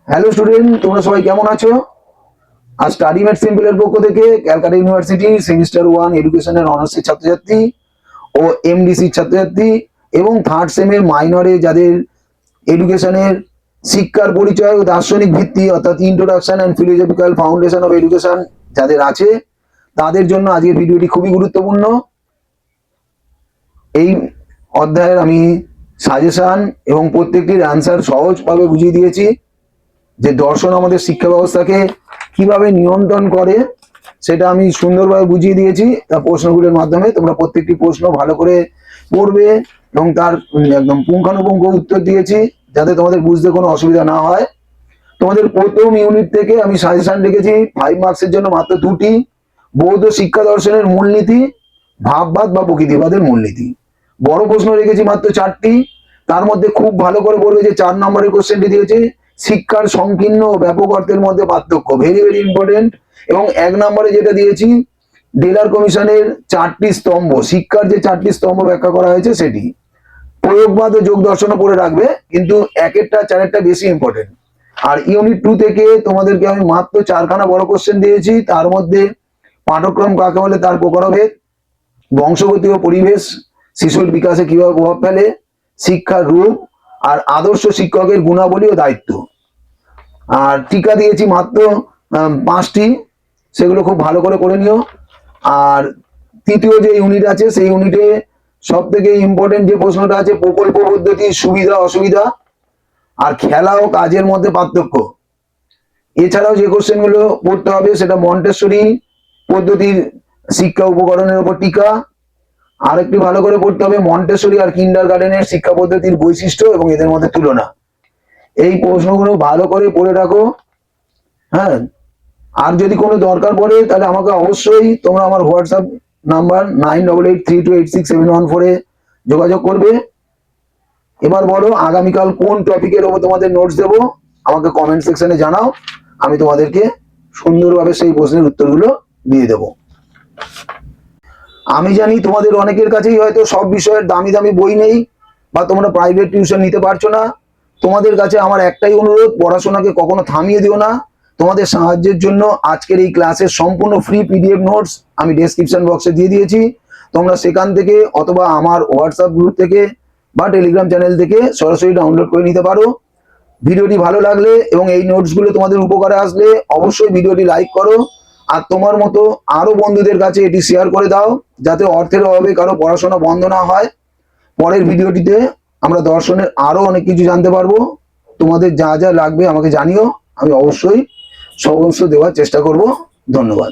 Hello student, তোমরা সবাই কেমন আছো? আজ স্টাডি ম্যাথ সিম্পল এর পক্ষ থেকে ক্যালকাটা ইউনিভার্সিটি সেমিস্টার 1 এডুকেশনের অনার্সের ছাত্রছাত্রী ও এমডিসির ছাত্রছাত্রী এবং থার্ড সেমের মাইনরে যাদের এডুকেশনের শিক্ষার পরিচয় ও দার্শনিক ভিত্তি অর্থাৎ introduction and philosophical foundation of education যাদের আছে তাদের জন্য আজকের ভিডিওটি খুবই গুরুত্বপূর্ণ। এই অধ্যায়ের আমি সাজেশন এবং প্রত্যেকটির অ্যান্সার সহজভাবে বুঝিয়ে দিয়েছি। যে দর্শন আমাদের শিক্ষা ব্যবস্থাকে কিভাবে নিয়ন্ত্রণ করে সেটা আমি সুন্দরভাবে বুঝিয়ে দিয়েছি। তা প্রশ্নগুলোর মাধ্যমে তোমরা প্রত্যেকটি প্রশ্ন ভালো করে পড়বে এবং তার একদম পুঙ্খানুপুঙ্খ উত্তর দিয়েছি যাতে তোমাদের বুঝতে কোনো অসুবিধা না হয়। তোমাদের প্রথম ইউনিট থেকে আমি সাজেশন রেখেছি 5 মার্কসের জন্য মাত্র 2টি, বৌদ্ধ শিক্ষা দর্শনের মূলনীতি, ভাববাদ বা প্রকৃতিবাদের মূলনীতি। বড় প্রশ্ন রেখেছি মাত্র 4টি, তার মধ্যে খুব ভালো করে পড়বে যে 4 নম্বরের কোশ্চেনটি দিয়েছে শিক্ষার সংকীর্ণ ও ব্যাপক অর্থের মধ্যে পার্থক্য, ভেরি ভেরি ইম্পর্টেন্ট। এবং 1 নম্বরে যেটা দিয়েছি ডেলার কমিশনের 4টি স্তম্ভ, শিক্ষার যে 4টি স্তম্ভ ব্যাখ্যা করা হয়েছে সেটি। প্রয়োগবাদ ও যোগ দর্শনও পড়ে রাখবে, কিন্তু 1-এরটা 4-এরটা বেশি ইম্পর্টেন্ট। আর ইউনিট 2 থেকে তোমাদেরকে আমি মাত্র 4খানা বড় কোশ্চেন দিয়েছি, তার মধ্যে পাঠক্রম কাকে বলে তার প্রকারভেদ, বংশগতি ও পরিবেশ শিশুর বিকাশে কিভাবে প্রভাব ফেলে, শিক্ষার রূপ আর আদর্শ শিক্ষকের গুণাবলী ও দায়িত্ব। আর টিকা দিয়েছি মাত্র 5টি, সেগুলো খুব ভালো করে করে নিও। আর তৃতীয় যে ইউনিট আছে সেই ইউনিটে সব থেকে ইম্পর্টেন্ট যে প্রশ্নটা আছে প্রকল্প পদ্ধতির সুবিধা অসুবিধা আর খেলা ও কাজের মধ্যে পার্থক্য। এছাড়াও যে কোশ্চেনগুলো পড়তে হবে সেটা মন্টেসরি পদ্ধতির শিক্ষা উপকরণের উপর টিকা। আর একটু ভালো করে পড়তে হবে মন্টেসরি আর কিন্ডারগার্টেনের শিক্ষা পদ্ধতির বৈশিষ্ট্য এবং এদের মধ্যে তুলনা। এই প্রশ্নগুলো ভালো করে পড়ে রাখো। হ্যাঁ, আর যদি কোনো দরকার পড়ে তাহলে আমাকে অবশ্যই তোমরা আমার হোয়াটসঅ্যাপ নাম্বার 9888328714 যোগাযোগ করবে। এবার বলো আগামীকাল কোন টপিকের উপর তোমাদের নোটস দেবো, আমাকে কমেন্ট সেকশনে জানাও, আমি তোমাদেরকে সুন্দরভাবে সেই প্রশ্নের উত্তরগুলো দিয়ে দেবো। আমি জানি তোমাদের অনেকের কাছেই হয়তো সব বিষয়ের দামি দামি বই নেই বা তোমরা প্রাইভেট টিউশন নিতে পারছো না। তোমাদের কাছে আমার একটাই অনুরোধ, পড়াশোনাকে কখনো থামিয়ে দিও না। তোমাদের সাহায্যের জন্য আজকের এই ক্লাসের সম্পূর্ণ ফ্রি পিডিএফ নোটস আমি ডেসক্রিপশন বক্সে দিয়ে দিয়েছি। তোমরা সেখান থেকে অথবা আমার হোয়াটসঅ্যাপ গ্রুপ থেকে বা টেলিগ্রাম চ্যানেল থেকে সরাসরি ডাউনলোড করে নিতে পারো। ভিডিওটি ভালো লাগলে এবং এই নোটসগুলো তোমাদের উপকারে আসলে অবশ্যই ভিডিওটি লাইক করো আর তোমার মতো আরো বন্ধুদের কাছে এটি শেয়ার করে দাও যাতে অর্থের অভাবে কারো পড়াশোনা বন্ধ না হয়। পরের ভিডিওটিতে আমরা দর্শনের আরো অনেক কিছু জানতে পারবো। তোমাদের যা যা লাগবে আমাকে জানিও, আমি অবশ্যই সমস্ত দেওয়ার চেষ্টা করব। ধন্যবাদ।